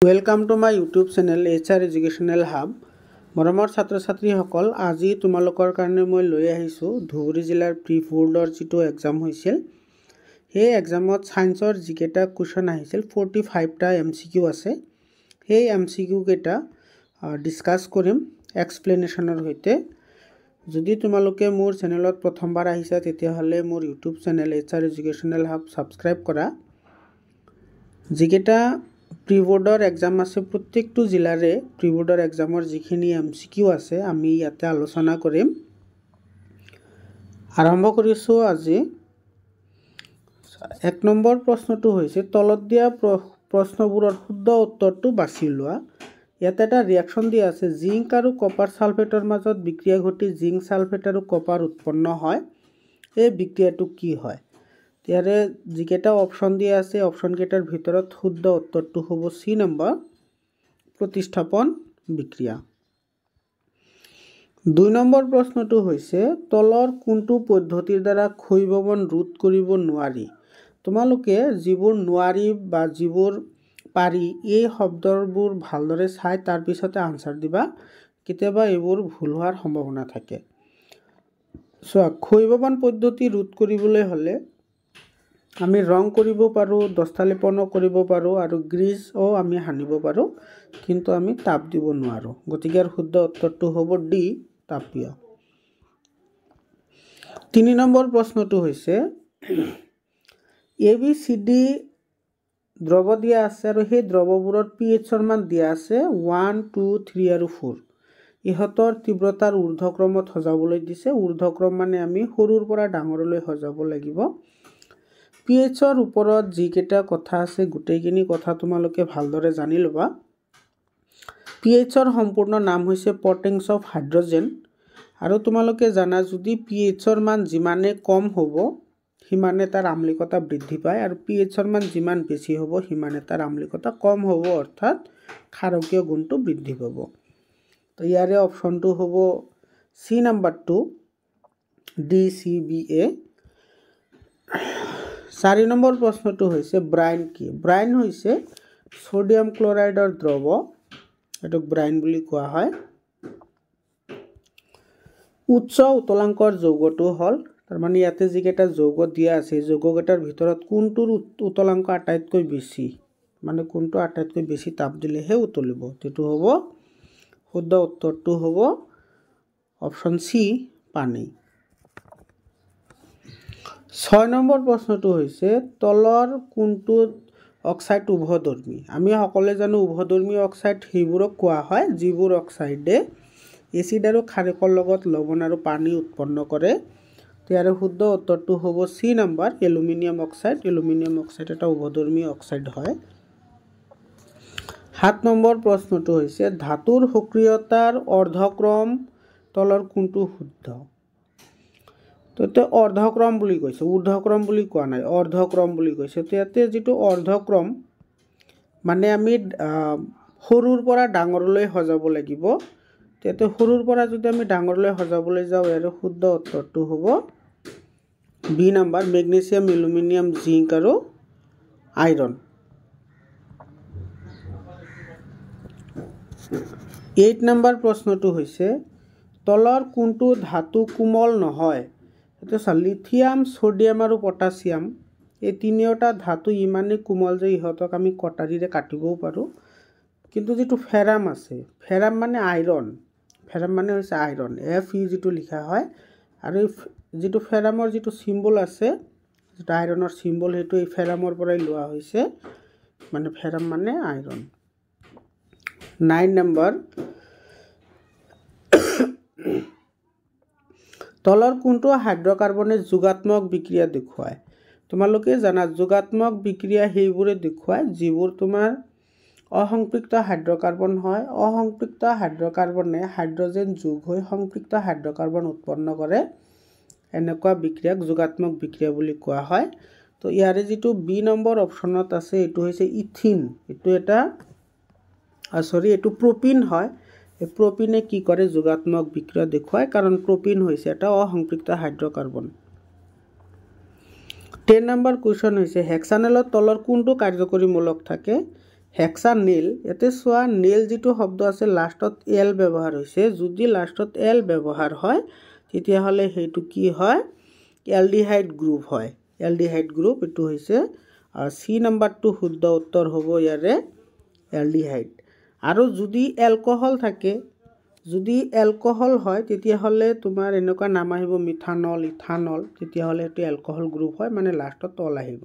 Welcome to my YouTube channel HR educational hub. মৰমৰ ছাত্ৰ ছাত্ৰীসকল, আজি তোমালোকৰ কাৰণে মই লৈ আহিছোঁ ধুবুৰী জিলাৰ প্ৰি বোৰ্ডৰ যিটো এক্সাম হৈছিল, সেই এক্সামত ছায়েন্সৰ যিকেইটা কুৱেশ্যন আহিছিল 45টা MCQ আছে। সেই MCQ কেইটা ডিছকাছ কৰিম এক্সপ্লেনেশ্যনৰ সৈতে। যদি তোমালোকে মোৰ চেনেলত প্ৰথমবাৰ আহিছা তেতিয়াহ'লে মোৰ YouTube channel HR educational hub subscribe কৰা। যিকেইটা প্ৰি বোৰ্ডৰ এক্সাম আছে, প্ৰত্যেকটো জিলাৰে প্ৰি বোৰ্ডৰ এক্সামৰ যিখিনি MCQ আছে আমি ইয়াতে আলোচনা কৰিম। আৰম্ভ কৰিছোঁ আজি। 1 নম্বৰ প্ৰশ্নটো হৈছে তলত দিয়া প্ৰশ্নবোৰৰ শুদ্ধ উত্তৰটো বাছি লোৱা। ইয়াতে এটা ৰিয়াকশ্যন দিয়া আছে, জিংক আৰু কপাৰ ছালফেটৰ মাজত বিক্ৰিয়া ঘটি জিংক ছালফেট আৰু কপাৰ উৎপন্ন হয়। এই বিক্ৰিয়াটো কি হয়? ইয়াৰে যিকেইটা অপশ্যন দিয়া আছে, অপশ্যনকেইটাৰ ভিতৰত শুদ্ধ উত্তৰটো হ'ব C নম্বৰ, প্ৰতিস্থাপন বিক্ৰিয়া। 2 নম্বৰ প্ৰশ্নটো হৈছে তলৰ কোনটো পদ্ধতিৰ দ্বাৰা ক্ষয়ভৱন ৰোধ কৰিব নোৱাৰি? তোমালোকে যিবোৰ নোৱাৰি বা যিবোৰ পাৰি এই শব্দবোৰ ভালদৰে চাই তাৰপিছতে আনচাৰ দিবা। কেতিয়াবা এইবোৰ ভুল হোৱাৰ সম্ভাৱনা থাকে। চোৱা, ক্ষয়ভৱন পদ্ধতি ৰোধ কৰিবলৈ হ'লে আমি ৰং কৰিব পাৰোঁ, দস্তালেপনো কৰিব পাৰোঁ আৰু গ্ৰীজও আমি সানিব পাৰোঁ, কিন্তু আমি তাপ দিব নোৱাৰোঁ। গতিকে শুদ্ধ উত্তৰটো হ'ব D, তাপীয়। 3 নম্বৰ প্ৰশ্নটো হৈছে ABCD দ্ৰৱ দিয়া আছে আৰু সেই দ্ৰৱবোৰৰ pHৰ মান দিয়া আছে 1, 2, 3 আৰু 4। ইহঁতৰ তীব্ৰতাৰ ঊৰ্ধ্বক্ৰমত সজাবলৈ দিছে। ঊৰ্ধ্বক্ৰম মানে আমি সৰুৰ পৰা ডাঙৰলৈ সজাব লাগিব। pHৰ ওপৰত যিকেইটা কথা আছে গোটেইখিনি কথা তোমালোকে ভালদৰে জানি ল'বা। pHৰ সম্পূৰ্ণ নাম হৈছে পটেন্স অফ হাইড্ৰজেন। আৰু তোমালোকে জানা, যদি pHৰ মান যিমানে কম হ'ব সিমানে তাৰ আম্লিকতা বৃদ্ধি পায়, আৰু pHৰ মান যিমান বেছি হ'ব সিমানে তাৰ আম্লিকতা কম হ'ব, অৰ্থাৎ ক্ষাৰকীয় গুণটো বৃদ্ধি পাব। তো ইয়াৰে অপশ্যনটো হ'ব C নম্বৰটো, DCBA। 4 নম্বৰ প্ৰশ্নটো হৈছে ব্ৰাইন কি? ব্ৰাইন হৈছে ছডিয়াম ক্লৰাইডৰ দ্ৰৱ, এইটোক ব্ৰাইন বুলি কোৱা হয়। উচ্চ উতলাংকৰ যৌগটো হ'ল, তাৰমানে ইয়াতে যিকেইটা যৌগ দিয়া আছে যৌগকেইটাৰ ভিতৰত কোনটোৰ উতলাংক আটাইতকৈ বেছি, মানে কোনটো আটাইতকৈ বেছি তাপ দিলেহে উতলিব, সেইটো হ'ব শুদ্ধ উত্তৰটো হ'ব অপশ্যন C, পানী। 6 নম্বৰ প্ৰশ্নটো হৈছে তলৰ কোনটো অক্সাইড উভধৰ্মী? আমি সকলোৱে জানো উভধৰ্মী অক্সাইড সেইবোৰক কোৱা হয় যিবোৰ অক্সাইডে এচিড আৰু ক্ষাৰকৰ লগত লৱণ আৰু পানী উৎপন্ন কৰে। ইয়াৰ শুদ্ধ উত্তৰটো হ'ব C number, aluminium oxide. Aluminium oxide এটা উভধৰ্মী অক্সাইড হয়। 7 নম্বৰ প্ৰশ্নটো হৈছে ধাতুৰ সক্ৰিয়তাৰ অৰ্ধক্ৰম তলৰ কোনটো শুদ্ধ? তো এতিয়া অৰ্ধক্ৰম বুলি কৈছে, ঊৰ্ধ্বক্ৰম বুলি কোৱা নাই, অৰ্ধক্ৰম বুলি কৈছে। তো ইয়াতে যিটো অৰ্ধক্ৰম মানে আমি সৰুৰ পৰা ডাঙৰলৈ সজাব লাগিব। ইয়াতে সৰুৰ পৰা যদি আমি ডাঙৰলৈ সজাবলৈ যাওঁ, ইয়াৰ শুদ্ধ উত্তৰটো হ'ব B number, magnesium, aluminium, zinc আৰু আইৰণ। 8 নম্বৰ প্ৰশ্নটো হৈছে তলৰ কোনটো ধাতু কোমল নহয়? এইটো লিথিয়াম, ছডিয়াম আৰু পটাছিয়াম, এই তিনিওটা ধাতু ইমানেই কোমল যে ইহঁতক আমি কটাৰীৰে কাটিবও পাৰোঁ। কিন্তু যিটো ফেৰাম আছে, ফেৰাম মানে আইৰণ, ফেৰাম মানে হৈছে আইৰণ, Fe যিটো লিখা হয়, আৰু যিটো ফেৰামৰ যিটো চিম্বল আছে, যিটো আইৰণৰ চিম্বল, সেইটো এই ফেৰামৰ পৰাই লোৱা হৈছে, মানে ফেৰাম মানে আইৰণ। 9 নম্বৰ তলৰ কোনটো হাইড্ৰকাৰ্বনে যোগাত্মক বিক্ৰিয়া দেখুৱায়? তোমালোকে জানা যোগাত্মক বিক্ৰিয়া সেইবোৰে দেখুৱায় যিবোৰ তোমাৰ অসম্পৃক্ত হাইড্ৰকাৰ্বন হয়। অসম্পৃক্ত হাইড্ৰকাৰ্বনে হাইড্ৰজেন যোগ হৈ সম্পৃক্ত হাইড্ৰকাৰ্বন উৎপন্ন কৰে। এনেকুৱা বিক্ৰিয়াক যোগাত্মক বিক্ৰিয়া বুলি কোৱা হয়। তো ইয়াৰে যিটো B নম্বৰ অপশ্যনত আছে এইটো হৈছে ইথিন। এইটো প্ৰপিন হয়। এই প্ৰপিনে কি কৰে? যোগাত্মক বিক্ৰিয়া দেখুৱায়, কাৰণ প্ৰপিন হৈছে এটা অসম্পৃক্ত হাইড্ৰকাৰ্বন। 10 নম্বৰ কুৱেশ্যন হৈছে হেক্সানেলৰ তলৰ কোনটো কাৰ্যকৰী মূলক থাকে? হেক্সানেল ইয়াতে চোৱা নেল যিটো শব্দ আছে লাষ্টত এল ব্যৱহাৰ হৈছে যদি লাষ্টত এল ব্যৱহাৰ হয় তেতিয়াহ'লে সেইটো কি হয় এলডিহাইড গ্ৰুপ হয় এলডিহাইড গ্ৰুপ এটো হৈছে সি নাম্বাৰটো শুদ্ধ উত্তৰ হ'ব ইয়াৰে এলডিহাইড আৰু যদি এলকহল থাকে যদি এলকহল হয় তেতিয়াহ'লে তোমাৰ এনেকুৱা নাম আহিব মিথানল ইথানল তেতিয়াহ'লে এটো এলকহল গ্ৰুপ হয় মানে লাষ্টত তল আহিব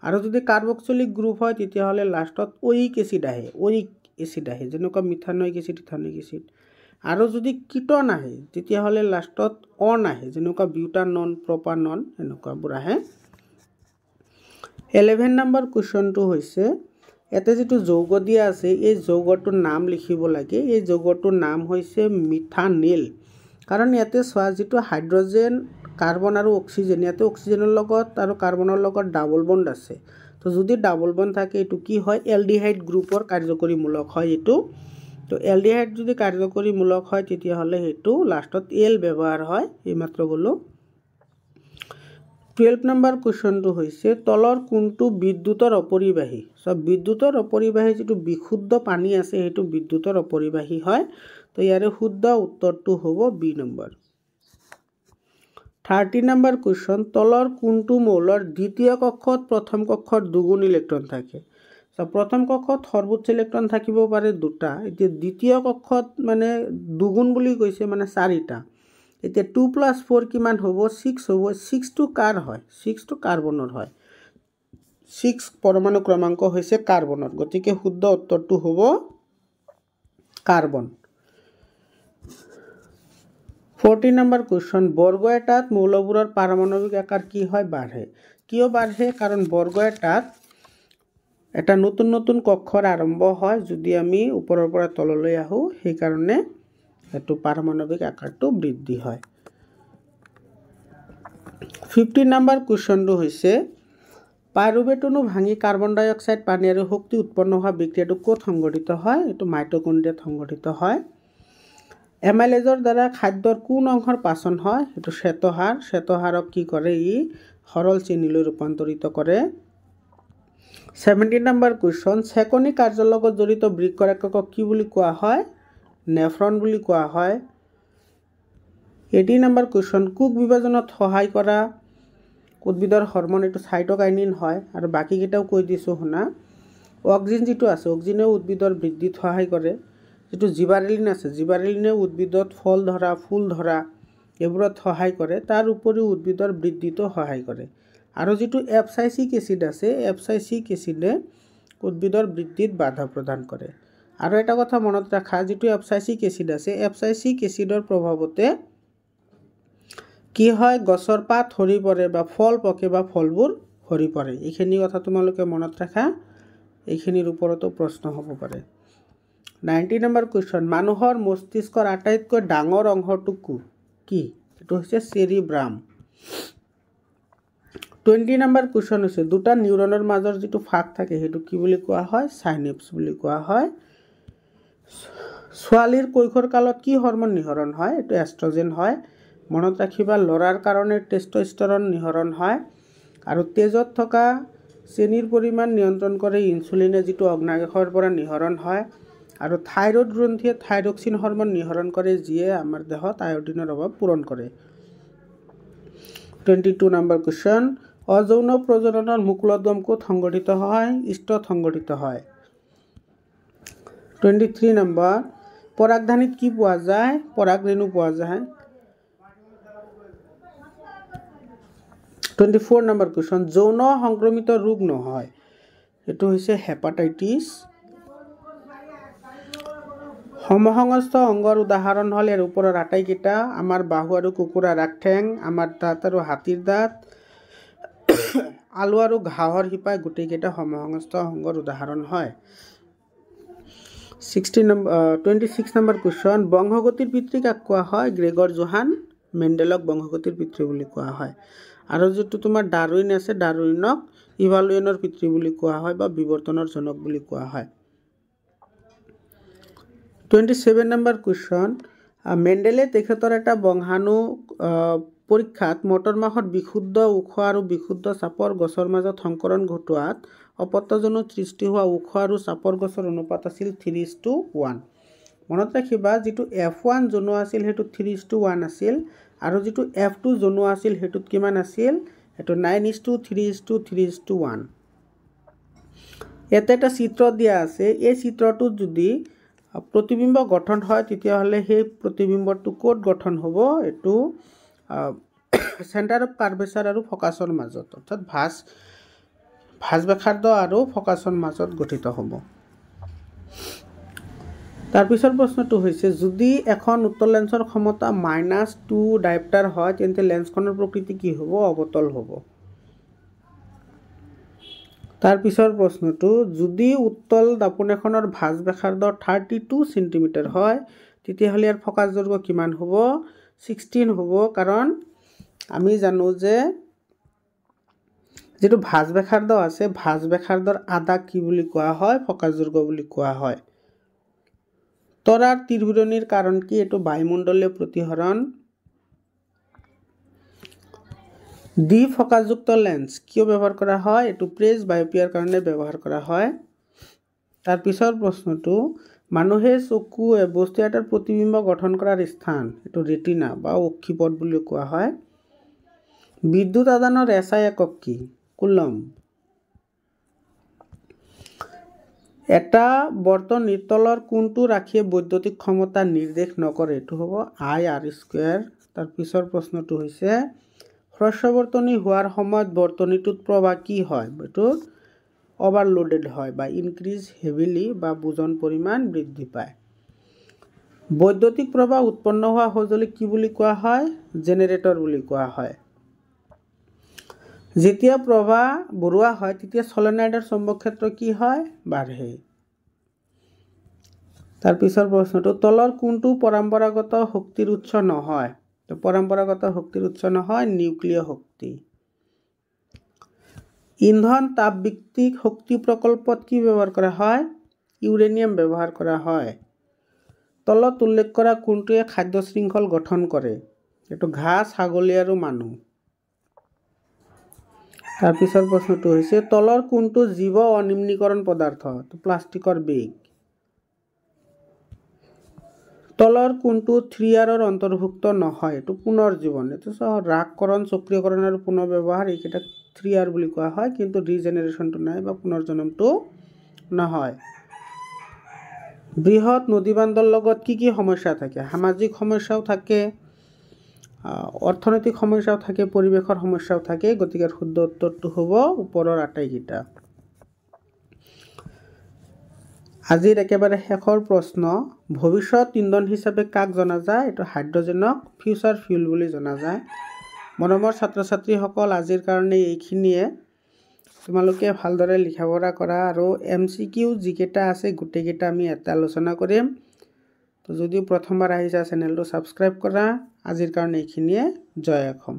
আৰু যদি কাৰ্বক্সিলিক গ্ৰুপ হয় তেতিয়াহ'লে লাষ্টত ওইক এসিড আহে যেনেকুৱা মিথানোইক এসিড ইথানোইক এসিড আৰু যদি কিটন আহে তেতিয়াহ'লে লাষ্টত অন আহে যেনেকুৱা বিউটানন প্ৰপানন এনেকুৱাবোৰ আহে 11 নম্বৰ কোৱেশ্চনটো হৈছে এতে যেটো যৌগ দিয়া আছে এই যৌগটোৰ নাম লিখিব লাগে এই যৌগটোৰ নাম হৈছে মিথানেল কাৰণ ইয়াতে চোৱা যেটো হাইড্ৰোজেন কাৰ্বন আৰু অক্সিজেন ইয়াতে অক্সিজেনৰ লগত আৰু কাৰ্বনৰ লগত ডাবল বন্ড আছে তো যদি ডাবল বন্ড থাকে এটো কি হয় এলডিহাইড গ্ৰুপৰ কাৰ্যকৰী মূলক হয় এটো তো এলডিহাইড যদি কাৰ্যকৰী মূলক হয় তেতিয়াহ'লে হেতু লাষ্টত এল ব্যৱহাৰ হয় এই মাত্ৰ গলো 12 নম্বৰ কোৱেশ্চনটো হৈছে তলৰ কোনটো বিদ্যুতৰ অপৰিবাহী সব বিদ্যুতৰ অপৰিবাহী যেটো বিশুদ্ধ পানী আছে হেতু বিদ্যুতৰ অপৰিবাহী হয় তো ইয়াৰে শুদ্ধ উত্তৰটো হ'ব বি নম্বৰ 30 নম্বৰ কোৱেশ্চন তলৰ কোনটো মৌলৰ দ্বিতীয় কক্ষত প্ৰথম কক্ষত দুগুণ ইলেক্ট্ৰন থাকে সব প্ৰথম কক্ষত সৰ্বোচ্চ ইলেক্ট্ৰন থাকিব পাৰে দুটা এতিয়া দ্বিতীয় কক্ষত মানে দুগুণ বুলি কৈছে মানে চাৰিটা এতিয়া 2 + 4 কিমান হ'ব 6 হ'ব 6 টো কাৰ হয় 6 টো কাৰ্বনৰ হয় 6 পৰমাণু ক্ৰমাংক হৈছে কাৰ্বনৰ গতিকে শুদ্ধ উত্তৰটো হ'ব কাৰ্বন 14 নম্বৰ কোৱেশ্চন বৰ্গ এটাত মৌলবোৰৰ পাৰমাণবিক আকাৰ কি হয় বাঢ়ে কিয় বাঢ়ে কাৰণ বৰ্গ এটাত এটা নতুন নতুন কক্ষৰ আৰম্ভ হয় যদি আমি ওপৰৰ পৰা তললৈ আহো সেই কাৰণে এটো পাৰমাণবিক আকাৰটো বৃদ্ধি হয় 15 নম্বৰ কোৱেশ্চনটো হৈছে পাইৰুভেট অণু ভাঙি কাৰ্বন ডাই অক্সাইড পানী আৰু শক্তি উৎপন্ন হোৱা বিক্ৰিয়াটো ক'ত সংঘটিত হয় এটো মাইটোকন্ড্ৰিয়াত সংঘটিত হয় এমাইলেজৰ দ্বাৰা খাদ্যৰ কোন অংশৰ পাচন হয় এটো শ্বেতসাৰক কি কৰে ই সৰল চেনিলৈ ৰূপান্তৰিত কৰে 17 নম্বৰ কোৱেশ্চন চেকনি কাৰ্যৰ লগত জড়িত বৃক্কৰ এককক কি বুলি কোৱা হয় নেফ্ৰন বুলি কোৱা হয় 18 নম্বৰ কোৱেশ্চন কোষ বিভাজনত সহায় কৰা উদ্ভিদৰ হৰমন এটো সাইটোকাইনিন হয় আৰু বাকি কেটাও কৈ দিছো শুনা অক্সিন যেটো আছে অক্সিনে উদ্ভিদৰ বৃদ্ধিত সহায় কৰে যেটো জিবাৰেলিন আছে জিবাৰেলিনে উদ্ভিদত ফল ধৰা ফুল ধৰা এবোৰত সহায় কৰে তাৰ উপৰিও উদ্ভিদৰ বৃদ্ধিতো সহায় কৰে আৰু যেটো এপসাইসিক এসিড আছে এপসাইসিক এসিডে উদ্ভিদৰ বৃদ্ধিত বাধা প্ৰদান কৰে আৰু এটা কথা মনত ৰাখা যেটো এপসাইসিক এসিড আছে এপসাইসিক এসিডৰ প্ৰভাৱতে কি হয় গছৰ পাত হৰি পৰে বা ফল পকে বা ফলবোৰ হৰি পৰে এইখিনি কথা তোমালোকে মনত ৰাখা এইখিনিৰ ওপৰতো প্ৰশ্ন হ'ব পাৰে 90 নম্বৰ কোৱেশ্চন মানুহৰ মস্তিষ্কৰ আটাইতকৈ ডাঙৰ অংশটো কি এটো হৈছে চেৰিব্ৰাম 20 নম্বৰ কোৱেশ্চন হৈছে দুটা নিউৰনৰ মাজৰ যেটো ফাক থাকে হেতু কি বুলি কোৱা হয় সাইনেপছ বুলি কোৱা হয় ছোৱালীৰ কৈশোৰ কালত কি হৰমন নিহৰণ হয় এটো এষ্ট্ৰোজেন হয় মনত ৰাখিবা লৰাৰ কাৰণে টেস্টোস্টেৰন নিহৰণ হয় আৰু তেজত থকা চেনিৰ পৰিমাণ নিয়ন্ত্ৰণ কৰে ইনসুলিনে যেটো অগ্নাশয়ৰ পৰা নিহৰণ হয় আৰু থাইৰয়েড গ্ৰন্থিয়ে থাইৰক্সিন হৰমন নিহৰণ কৰে যিয়ে আমাৰ দেহত আয়োডিনৰ অভাৱ পূৰণ কৰে 22 নম্বৰ কোৱেশ্চন অযৌন প্ৰজননৰ মুকুলোদ্গম ক'ত সংঘটিত হয় স্তত সংঘটিত হয় 23 নম্বৰ পৰাগধানীত কি পোৱা যায় পৰাগৰেণু পোৱা যায় 24 নম্বৰ কোৱেশ্চন যৌন সংক্ৰমিত ৰোগ নহয় এটো হৈছে হেপাটাইটিস সমসংস্থ অংগৰ উদাহৰণ হল এৰ ওপৰৰ আটাইকেইটা আমাৰ বাহু আৰু কুকুৰাৰ আগঠেং আমাৰ দাঁত আৰু হাতীৰ দাঁত আলু আৰু ঘাঁহৰ শিপাই গোটেইকেইটা সমসংস্থ অংগৰ উদাহৰণ হয় 26 নম্বৰ কোৱেশ্চন বংশগতিৰ পিতৃ কাক কোৱা হয় গ্ৰেগৰ জোহান মেন্ডেলক বংশগতিৰ পিতৃ বুলি কোৱা হয় আৰু যেটো তোমাৰ ডাৰউইন আছে ডাৰউইনক ইভালুয়েনৰ পিতৃ বুলি কোৱা হয় বা বিৱৰ্তনৰ জনক বুলি কোৱা হয় 27 নম্বৰ কোৱেশ্চন মেন্ডেলে তেখেতৰ এটা বংশাণু পৰীক্ষাত মটৰ মাহৰ বিশুদ্ধ উখ আৰু বিশুদ্ধ চাপৰ গছৰ মাজত সংকৰণ ঘটোৱাত অপত্যজনত সৃষ্টি হোৱা ওখ আৰু চাপৰ গছৰ অনুপাত আছিল 3:1। মনত ৰাখিবা যিটো F1 জনোৱা আছিল সেইটো 3:1 আছিল আৰু যিটো F2 জনোৱা আছিল সেইটোত কিমান আছিল সেইটো 9:3:3:1। ইয়াতে এটা চিত্ৰ দিয়া আছে এই চিত্ৰটোত যদি প্ৰতিবিম্ব গঠন হয় তেতিয়াহ'লে সেই প্ৰতিবিম্বটো ক'ত গঠন হ'ব এইটো চেণ্টাৰ অফ কাৰ্ভেচাৰ আৰু ফকাছৰ মাজত অৰ্থাৎ ভাঁজ ব্যাসাৰ্ধ আৰু ফকাছৰ মাজত গঠিত হ'ব। তাৰপিছৰ প্ৰশ্নটো হৈছে যদি এখন উত্তল লেন্সৰ ক্ষমতা -2 ডায়োপ্টাৰ হয় তেন্তে লেন্সখনৰ প্ৰকৃতি কি হ'ব অৱতল হ'ব। তাৰপিছৰ প্ৰশ্নটো যদি উত্তল দাপোন এখনৰ ভাঁজ ব্যাসাৰ্ধ 32 সেন্টিমিটাৰ হয় তেতিয়াহ'লে ইয়াৰ ফকাছ দৈৰ্ঘ্য কিমান হ'ব 16 হ'ব কাৰণ আমি জানো যে যেটো ভাঁজ ব্যাসাৰ্ধ আছে ভাঁজ ব্যাসাৰ্ধৰ আধাক কি বুলি কোৱা হয় ফকাছ দৈৰ্ঘ্য বুলি কোৱা হয়। তৰাৰ তীৰবিৰণীৰ কাৰণ কি এইটো বায়ুমণ্ডলীয় প্ৰতিসৰণ। দ্বি ফকাছযুক্ত লেন্স কিয় ব্যৱহাৰ কৰা হয় এইটো প্ৰেছ বায়োপিয়াৰ কাৰণে ব্যৱহাৰ কৰা হয়। তাৰ পিছৰ প্ৰশ্নটো মানুহে চকুৱে বস্তু এটাৰ প্ৰতিবিম্ব গঠন কৰাৰ স্থান এইটো ৰেটিনা বা অক্ষিপট বুলি কোৱা হয়। বিদ্যুৎ আদানৰ SI একক কি কুলম্ব। এটা বৰ্তনীৰ তলৰ কোনটো ৰাশিয়ে বৈদ্যুতিক ক্ষমতা নিৰ্দেশ নকৰে এইটো হ'ব I/R²। তাৰ পিছৰ প্ৰশ্নটো হৈছে হ্ৰস্ববৰ্তনী হোৱাৰ সময়ত বৰ্তনীটোত প্ৰবাহ কি হয় এইটো অভাৰলোডেড হয় বা ইনক্ৰিজ হেভিলি বা বুজন পৰিমাণ বৃদ্ধি পায়। বৈদ্যুতিক প্ৰবাহ উৎপন্ন হোৱা সঁজুলি কি বুলি কোৱা হয় জেনেৰেটৰ বুলি কোৱা হয়। যেতিয়া প্ৰবাহ বঢ়োৱা হয় তেতিয়া সলেনয়েডৰ চৌম্বক ক্ষেত্ৰ কি হয় বাঢ়ে। তাৰ পিছৰ প্ৰশ্নটো তলৰ কোনটো পৰম্পৰাগত শক্তিৰ উৎস নহয় তো পৰম্পৰাগত শক্তিৰ উৎস নহয় নিউক্লিয় শক্তি। ইন্ধন তাপভিত্তিক শক্তি প্ৰকল্পত কি ব্যৱহাৰ কৰা হয় ইউৰেনিয়াম ব্যৱহাৰ কৰা হয়। তলত উল্লেখ কৰা কোনটোৱে খাদ্য শৃংখল গঠন কৰে এইটো ঘাঁহ ছাগলী আৰু মানুহ। তাৰ পিছৰ প্ৰশ্নটো হৈছে তলৰ কোনটো জীৱ অনিম্নীকৰণ পদাৰ্থ তো প্লাষ্টিকৰ বেগ। তলৰ কোনটো 3Rৰ অন্তৰ্ভুক্ত নহয় এইটো পুনৰ্জীৱন এইটো হ্ৰাসকৰণ চক্ৰীয়কৰণ আৰু পুনৰ্ব্যৱহাৰ এইকেইটা 3R বুলি কোৱা হয় কিন্তু ৰিজেনেৰেশ্যনটো নাই বা পুনৰ্জননটো নহয়। বৃহৎ নদীবান্ধৰ লগত কি সমস্যা থাকে সামাজিক সমস্যাও থাকে অৰ্থনৈতিক সমস্যাও থাকে পৰিৱেশৰ সমস্যাও থাকে গতিকে শুদ্ধ উত্তৰটো হ'ব ওপৰৰ আটাইকেইটা। আজিৰ একেবাৰে শেষৰ প্ৰশ্ন ভৱিষ্যত ইন্ধন হিচাপে কাক জনা যায় এইটো হাইড্ৰজেনক ফিউচাৰ ফিউল বুলি জনা যায়। মৰমৰ ছাত্ৰ ছাত্ৰীসকল আজিৰ কাৰণে এইখিনিয়ে তোমালোকে ভালদৰে লিখা পঢ়া কৰা আৰু MCQ যিকেইটা আছে গোটেইকেইটা আমি এটা আলোচনা কৰিম। তো যদিও প্ৰথমবাৰ আহিছা চেনেলটো ছাবস্ক্ৰাইব কৰা। আজিৰ কাৰণে এইখিনিয়ে জয় অসম।